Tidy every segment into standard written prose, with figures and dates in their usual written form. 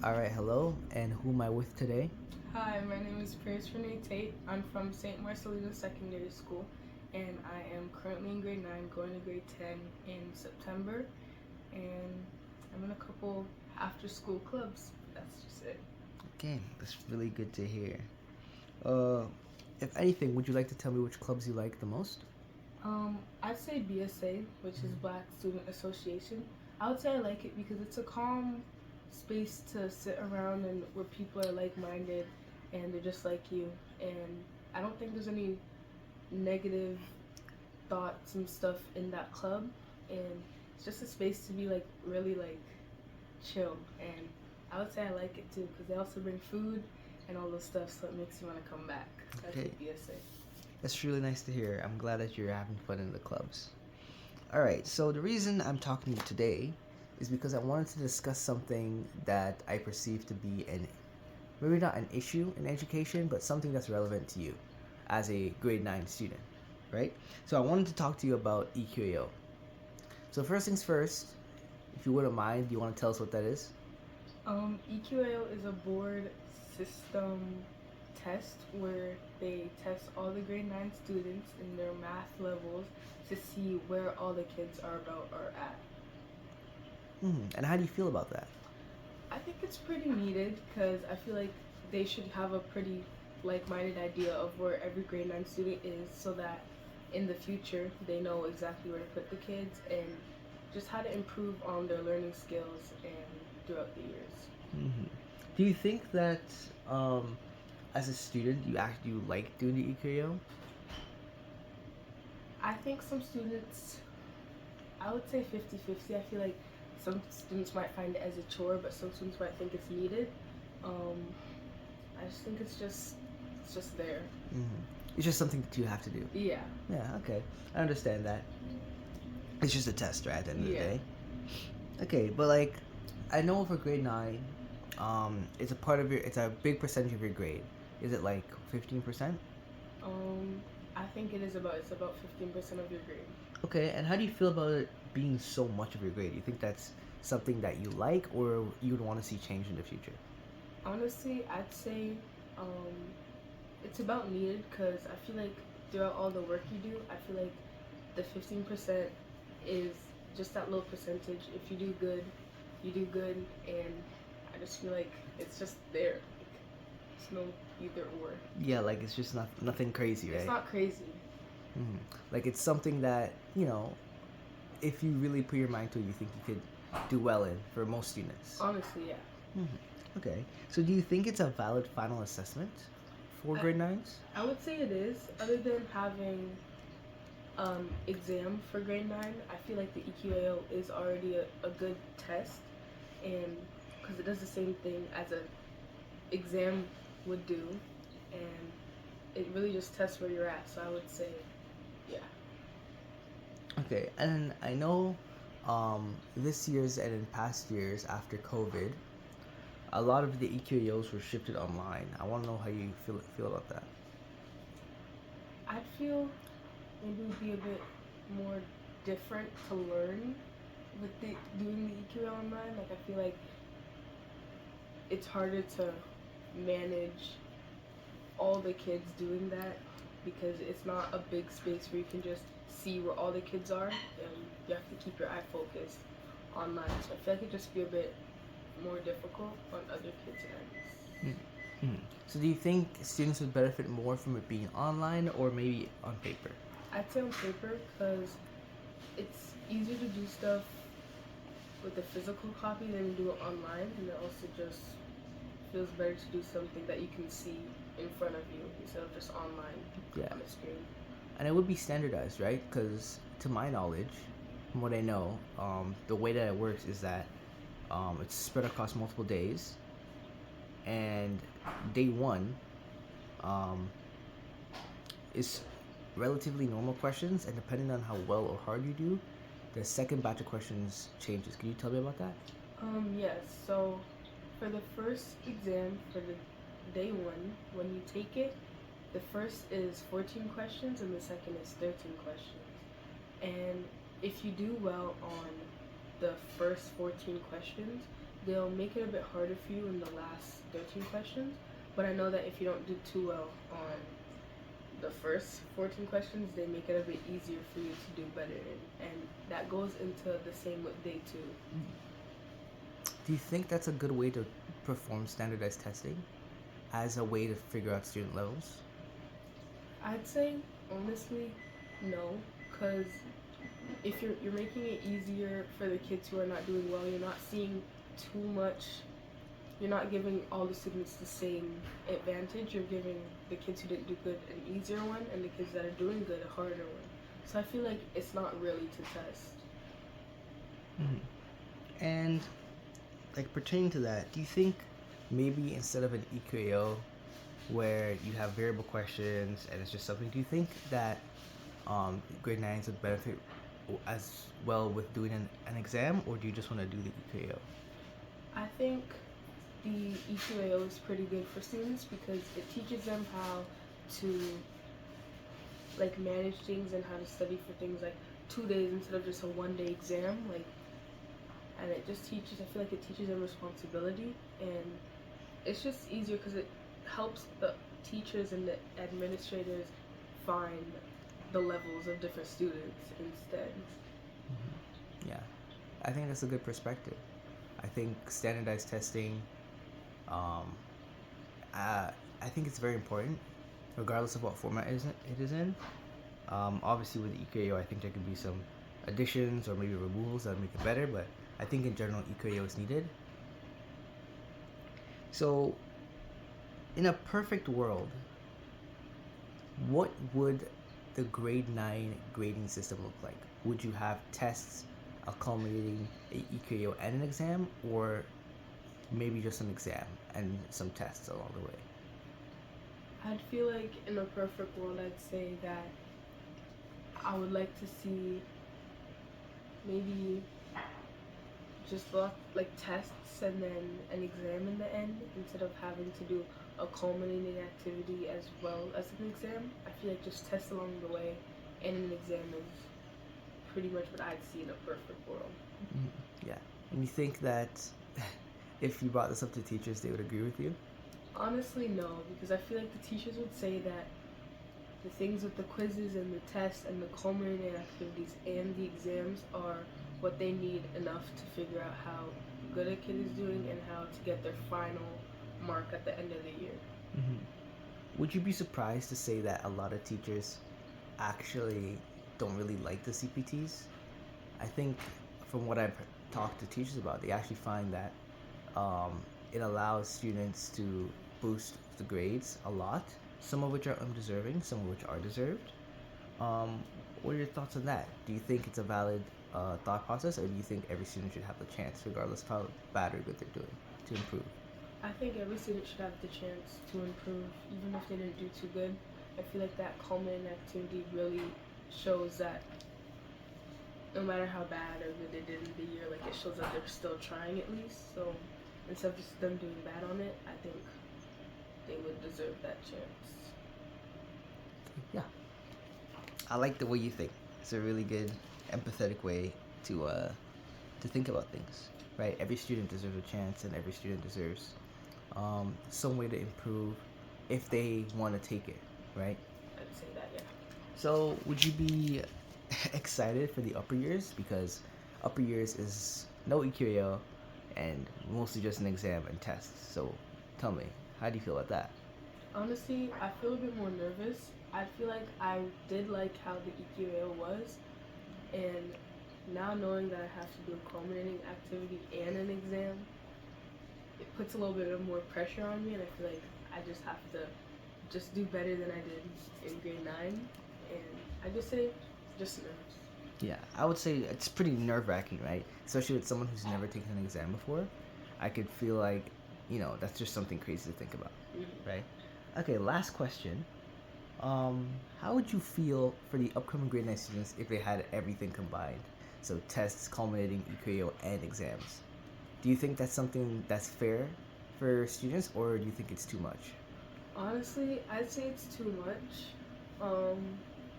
All right, hello, and who am I with today? Hi, my name is Paris Renee Tate. I'm from St. Marcelino Secondary School, and I am currently in grade 9, going to grade 10 in September, and I'm in a couple after school clubs. That's just it. Okay, that's really good to hear. Uh, if anything, would you like to tell me which clubs you like the most? I'd say BSA, which is Black Student Association. I would say I like it because it's a calm space to sit around and where people are like minded and they're just like you. And I don't think there's any negative thoughts and stuff in that club, and it's just a space to be like really like chill. And I would say I like it too because they also bring food and all this stuff, so it makes you want to come back. I Okay, think BSA. that's really nice to hear. I'm glad that you're having fun in the clubs. All right, so the reason I'm talking to you today is because I wanted to discuss something that I perceive to be maybe not an issue in education, but something that's relevant to you as a grade 9 student, right? So I wanted to talk to you about EQAO. So first things first, if you wouldn't mind, do you want to tell us what that is? EQAO is a board system test where they test all the grade 9 students in their math levels to see where all the kids are at. And how do you feel about that? I think it's pretty needed because I feel like they should have a pretty like-minded idea of where every grade 9 student is so that in the future they know exactly where to put the kids and just how to improve on their learning skills and throughout the years. hmm Do you think that um, as a student you like doing the EKO? I think some students, I would say 50-50. I feel like some students might find it as a chore, but some students might think it's needed. Um, I just think it's just there. hmm It's just something that you have to do. Yeah. Yeah, okay, I understand that. It's just a test, right? At the end of the Yeah. day. Okay, but like, I know for grade 9, it's a part of it's a big percentage of your grade. Is it like 15%? Um, I think it's about 15% of your grade. Okay, and how do you feel about it being so much of your grade? Do you think that's something that you like, or you would want to see change in the future? Honestly, I'd say um, it's about needed because I feel like throughout all the work you do, I feel like the 15% is just that little percentage. If you do good, you do good, and I just feel like it's just there. Like, it's no either or. Yeah, like it's just nothing crazy, It's right? not crazy. hmm Like it's something that if you really put your mind to it, you think you could do well in for most students. Honestly, yeah. hmm Okay, so do you think it's a valid final assessment for I, grade nines? I would say it is. Other than having exam for grade 9, I feel like the EQAO is already a good test, and because it does the same thing as a exam would do, and it really just tests where you're at. So I would say, yeah. Okay, and I know this year's and in past years after COVID, a lot of the EQAOs were shifted online. I want to know how you feel about that. I'd feel maybe it would be a bit more different to learn with doing the EQAO online. Like I feel like it's harder to manage all the kids doing that because it's not a big space where you can just see where all the kids are, and you have to keep your eye focused online. So I feel like it'd just be a bit more difficult on other kids' ends. Mm-hmm. So do you think students would benefit more from it being online or maybe on paper? I'd say on paper because it's easier to do stuff with a physical copy than do it online, and it also just feels better to do something that you can see in front of you instead of just online Yeah, on a screen. and it would be standardized, right? Because to my knowledge, from what I know, the way that it works is that it's spread across multiple days, and day one um, is relatively normal questions, and depending on how well or hard you do, the second batch of questions changes. Can you tell me about that? Yes. So for the first exam for the day one, when you take it, the first is 14 questions and the second is 13 questions. And if you do well on the first 14 questions, they'll make it a bit harder for you in the last 13 questions. But I know that if you don't do too well on the first 14 questions, they make it a bit easier for you to do better in. And that goes into the same with day two. Do you think that's a good way to perform standardized testing as a way to figure out student levels? I'd say, honestly, no. Because if you're making it easier for the kids who are not doing well, you're not seeing too much. You're not giving all the students the same advantage. You're giving the kids who didn't do good an easier one, and the kids that are doing good a harder one. So I feel like it's not really to test. And like pertaining to that, do you think maybe instead of an EQAO where you have variable questions and it's just something, do you think that grade 9s would benefit as well with doing an exam, or do you just want to do the EQAO? I think the EQAO is pretty good for students because it teaches them how to like manage things and how to study for things like 2 days instead of just a 1 day exam. Like, and it just teaches. I feel like it teaches them responsibility, and it's just easier because it helps the teachers and the administrators find the levels of different students instead. Yeah, I think that's a good perspective. I think standardized testing, I think it's very important, regardless of what format it is in. Obviously, with EQAO, I think there could be some additions or maybe removals that make it better, but I think in general, EQAO is needed. So, in a perfect world, what would the grade 9 grading system look like? Would you have tests accommodating a EQAO and an exam, or maybe just an exam and some tests along the way? I'd feel like in a perfect world, I'd say that I would like to see maybe just like tests and then an exam in the end instead of having to do a culminating activity as well as an exam. I feel like just tests along the way and an exam is pretty much what I'd see in a perfect world. Yeah. And you think that if you brought this up to teachers, they would agree with you? Honestly, no, because I feel like the teachers would say that the things with the quizzes and the tests and the culminating activities and the exams are what they need enough to figure out how good a kid is doing and how to get their final mark at the end of the year. Would you be surprised to say that a lot of teachers actually don't really like the CPTs? I think from what I've talked to teachers about, they actually find that it allows students to boost the grades a lot, some of which are undeserving, some of which are deserved. What are your thoughts on that? Do you think it's a valid thought process, or do you think every student should have the chance, regardless of how bad or good they're doing, to improve? I think every student should have the chance to improve, even if they didn't do too good. I feel like that culminating activity really shows that no matter how bad or good they did in the year, like it shows that they're still trying at least. So instead of just them doing bad on it, I think they would deserve that chance. Yeah. I like the way you think. It's a really good, empathetic way to think about things, right? Every student deserves a chance, and every student deserves some way to improve if they want to take it, right? I'd say that, yeah. So, would you be excited for the upper years? Because upper years is no EQAO and mostly just an exam and tests. So, tell me, how do you feel about that? Honestly, I feel a bit more nervous. I feel like I did like how the EQAO was, and now knowing that I have to do a culminating activity and an exam, it puts a little bit of more pressure on me, and I feel like I just have to just do better than I did in grade 9, and I just say just nerves. Yeah, I would say it's pretty nerve-wracking, right? Especially with someone who's never taken an exam before. I could feel like, that's just something crazy to think about, right? Okay, last question. How would you feel for the upcoming grade 9 students if they had everything combined? So tests, culminating, EQAO, and exams. Do you think that's something that's fair for students, or do you think it's too much? Honestly, I'd say it's too much,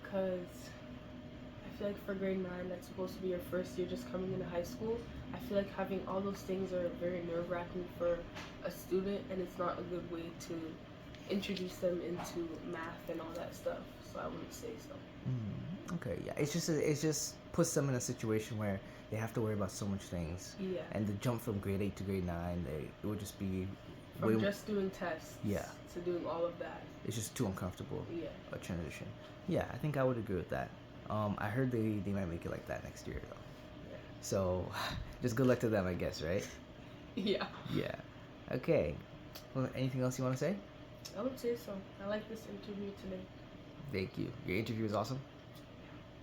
because I feel like for grade 9, that's supposed to be your first year just coming into high school. I feel like having all those things are very nerve wracking for a student, and it's not a good way to introduce them into math and all that stuff. So I wouldn't say so. Okay, yeah. It's just puts them in a situation where they have to worry about so much things, Yeah. and the jump from grade 8 to grade 9, it would just be From just doing tests. Yeah. To doing all of that. it's just too uncomfortable Yeah. a transition. Yeah, I think I would agree with that. I heard they might make it like that next year though. Yeah. So, just good luck to them, I guess, right? Yeah. Yeah. Okay. Well, anything else you want to say? I would say so. I like this interview today. Thank you. Your interview was awesome.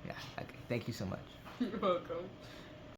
Yeah. Okay. Thank you so much. You're welcome.